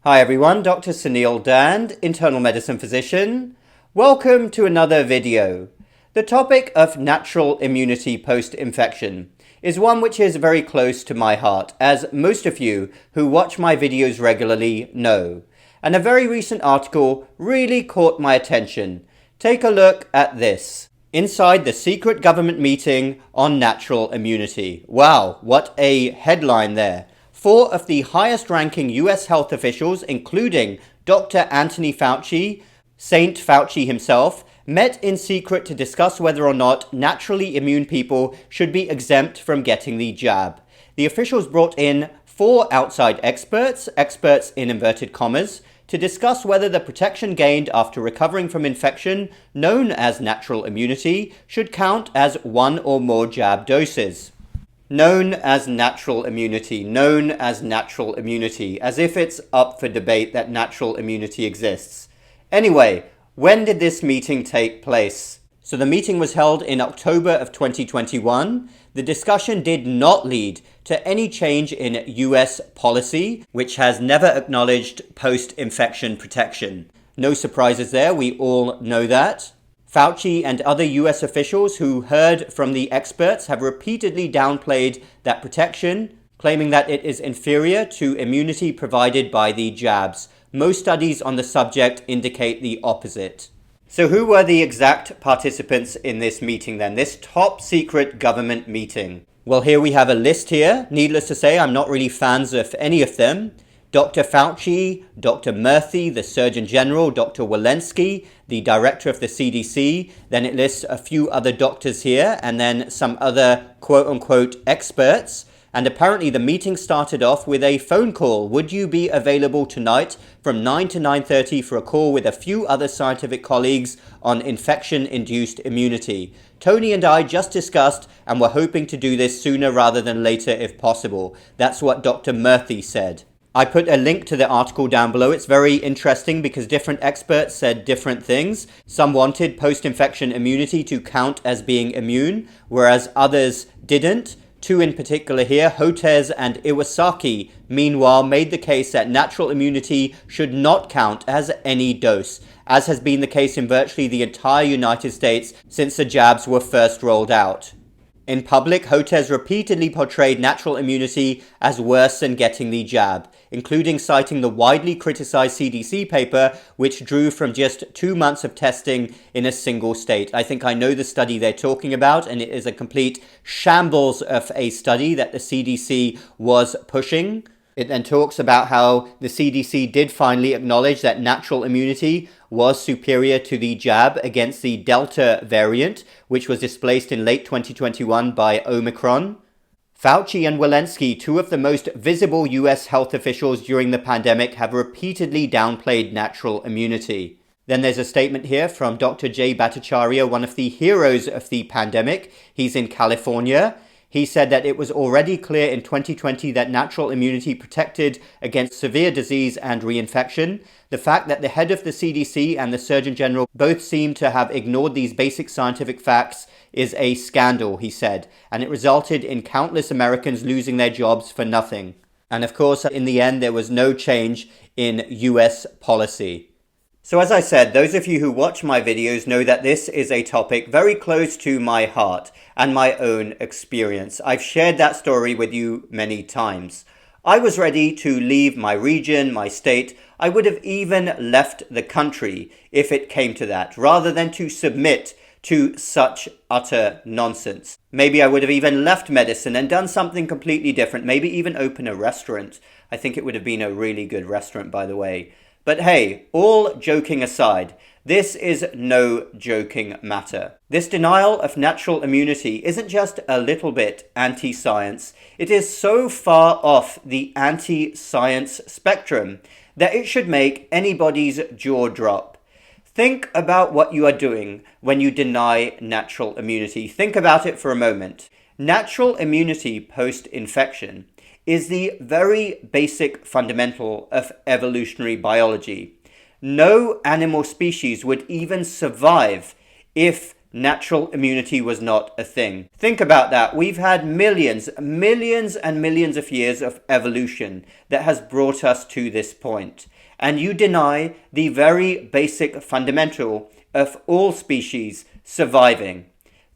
Hi everyone, Dr. Suneel Dhand, internal medicine physician. Welcome to another video. The topic of natural immunity post-infection is one which is very close to my heart, as most of you who watch my videos regularly know. And a very recent article really caught my attention. Take a look at this. Inside the secret government meeting on natural immunity. Wow, what a headline there. 4 of the highest-ranking US health officials, including Dr. Anthony Fauci, Saint Fauci himself, met in secret to discuss whether or not naturally immune people should be exempt from getting the jab. The officials brought in 4 outside experts in inverted commas, to discuss whether the protection gained after recovering from infection, known as natural immunity, should count as 1 or more jab doses. Known as natural immunity, as if it's up for debate that natural immunity exists. Anyway, when did this meeting take place? So the meeting was held in October of 2021. The discussion did not lead to any change in US policy, which has never acknowledged post-infection protection. No surprises there, we all know that. Fauci and other US officials who heard from the experts have repeatedly downplayed that protection, claiming that it is inferior to immunity provided by the jabs. Most studies on the subject indicate the opposite. So who were the exact participants in this meeting then, this top secret government meeting? Well, here we have a list here. Needless to say, I'm not really fans of any of them. Dr. Fauci, Dr. Murthy, the Surgeon General, Dr. Walensky, the Director of the CDC. Then it lists a few other doctors here and then some other quote-unquote experts. And apparently the meeting started off with a phone call. Would you be available tonight from 9 to 9:30 for a call with a few other scientific colleagues on infection-induced immunity? Tony and I just discussed and we're hoping to do this sooner rather than later if possible. That's what Dr. Murthy said. I put a link to the article down below. It's very interesting because different experts said different things. Some wanted post-infection immunity to count as being immune, whereas others didn't. 2 in particular here, Hotez and Iwasaki, meanwhile, made the case that natural immunity should not count as any dose, as has been the case in virtually the entire United States since the jabs were first rolled out. In public, Hotez repeatedly portrayed natural immunity as worse than getting the jab, including citing the widely criticized CDC paper, which drew from just 2 months of testing in a single state. I think I know the study they're talking about, and it is a complete shambles of a study that the CDC was pushing. It then talks about how the CDC did finally acknowledge that natural immunity was superior to the jab against the Delta variant, which was displaced in late 2021 by Omicron. Fauci and Walensky, 2 of the most visible US health officials during the pandemic, have repeatedly downplayed natural immunity. Then there's a statement here from Dr. J Bhattacharya, one of the heroes of the pandemic. He's in California. He said that it was already clear in 2020 that natural immunity protected against severe disease and reinfection. The fact that the head of the CDC and the Surgeon General both seem to have ignored these basic scientific facts is a scandal, he said, and it resulted in countless Americans losing their jobs for nothing. And of course, in the end, there was no change in US policy. So as I said, those of you who watch my videos know that this is a topic very close to my heart and my own experience. I've shared that story with you many times. I was ready to leave my region, my state. I would have even left the country if it came to that, rather than to submit to such utter nonsense. Maybe I would have even left medicine and done something completely different, maybe even open a restaurant. I think it would have been a really good restaurant, by the way. But hey, all joking aside, this is no joking matter. This denial of natural immunity isn't just a little bit anti-science. It is so far off the anti-science spectrum that it should make anybody's jaw drop. Think about what you are doing when you deny natural immunity. Think about it for a moment. Natural immunity post-infection is the very basic fundamental of evolutionary biology. No animal species would even survive if natural immunity was not a thing. Think about that. We've had millions and millions of years of evolution that has brought us to this point. And you deny the very basic fundamental of all species surviving.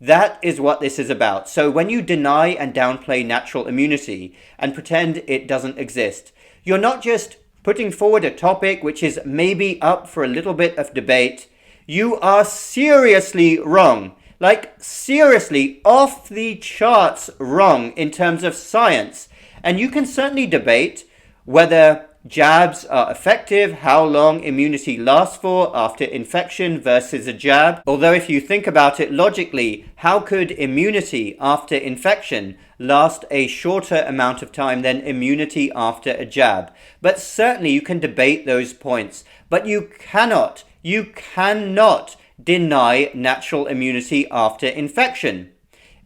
That is what this is about. So when you deny and downplay natural immunity and pretend it doesn't exist, you're not just putting forward a topic which is maybe up for a little bit of debate. You are seriously wrong. Like, seriously, off the charts wrong in terms of science. And you can certainly debate whether jabs are effective, how long immunity lasts for after infection versus a jab. Although if you think about it logically, how could immunity after infection last a shorter amount of time than immunity after a jab? But certainly you can debate those points. But you cannot deny natural immunity after infection.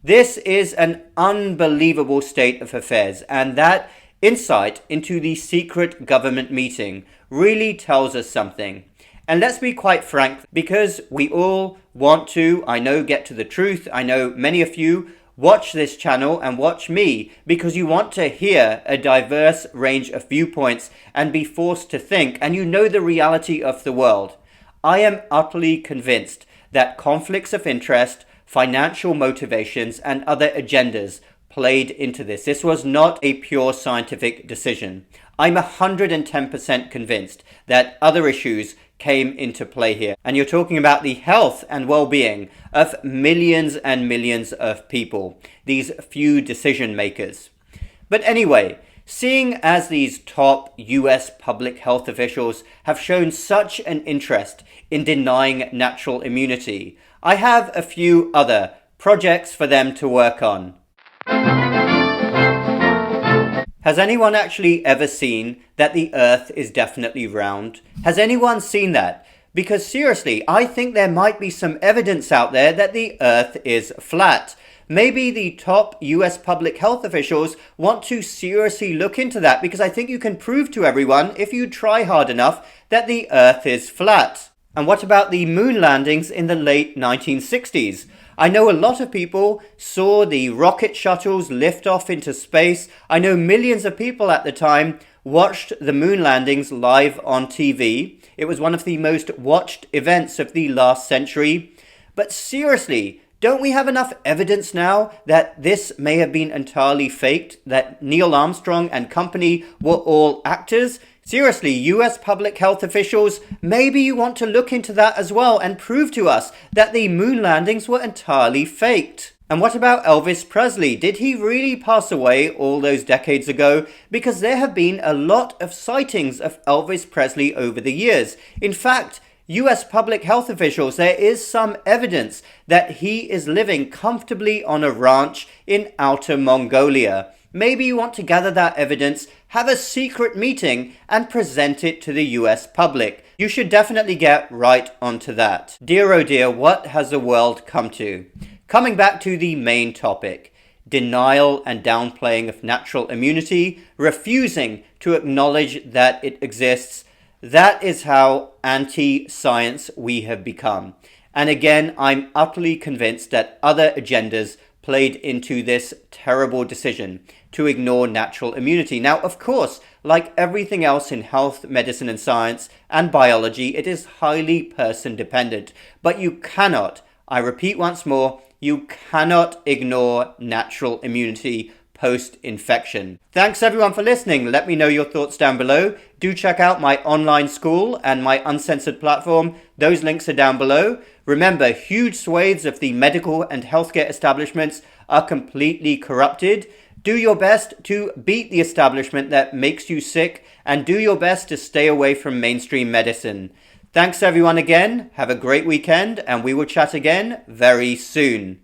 This is an unbelievable state of affairs, and that insight into the secret government meeting really tells us something. And let's be quite frank, because we all want to, I know, get to the truth. I know many of you watch this channel and watch me because you want to hear a diverse range of viewpoints and be forced to think, and you know the reality of the world. I am utterly convinced that conflicts of interest, financial motivations, and other agendas played into this. This was not a pure scientific decision. I'm 110% convinced that other issues came into play here. And you're talking about the health and well-being of millions and millions of people, these few decision makers. But anyway, seeing as these top US public health officials have shown such an interest in denying natural immunity, I have a few other projects for them to work on. Has anyone actually ever seen that the Earth is definitely round? Has anyone seen that? Because seriously, I think there might be some evidence out there that the Earth is flat. Maybe the top US public health officials want to seriously look into that, because I think you can prove to everyone, if you try hard enough, that the Earth is flat. And what about the moon landings in the late 1960s? I know a lot of people saw the rocket shuttles lift off into space. I know millions of people at the time watched the moon landings live on TV. It was one of the most watched events of the last century. But seriously, don't we have enough evidence now that this may have been entirely faked, that Neil Armstrong and company were all actors? Seriously, US public health officials, maybe you want to look into that as well and prove to us that the moon landings were entirely faked. And what about Elvis Presley? Did he really pass away all those decades ago? Because there have been a lot of sightings of Elvis Presley over the years. In fact, US public health officials, there is some evidence that he is living comfortably on a ranch in Outer Mongolia. Maybe you want to gather that evidence, have a secret meeting, and present it to the US public. You should definitely get right onto that. Dear oh dear, what has the world come to? Coming back to the main topic, denial and downplaying of natural immunity, refusing to acknowledge that it exists. That is how anti-science we have become. And again, I'm utterly convinced that other agendas played into this terrible decision to ignore natural immunity. Now, of course, like everything else in health, medicine, and science and biology, it is highly person dependent. But you cannot, I repeat once more, you cannot ignore natural immunity post-infection. Thanks everyone for listening. Let me know your thoughts down below. Do check out my online school and my Uncensored platform. Those links are down below. Remember, huge swathes of the medical and healthcare establishments are completely corrupted. Do your best to beat the establishment that makes you sick, and do your best to stay away from mainstream medicine. Thanks everyone again. Have a great weekend, and we will chat again very soon.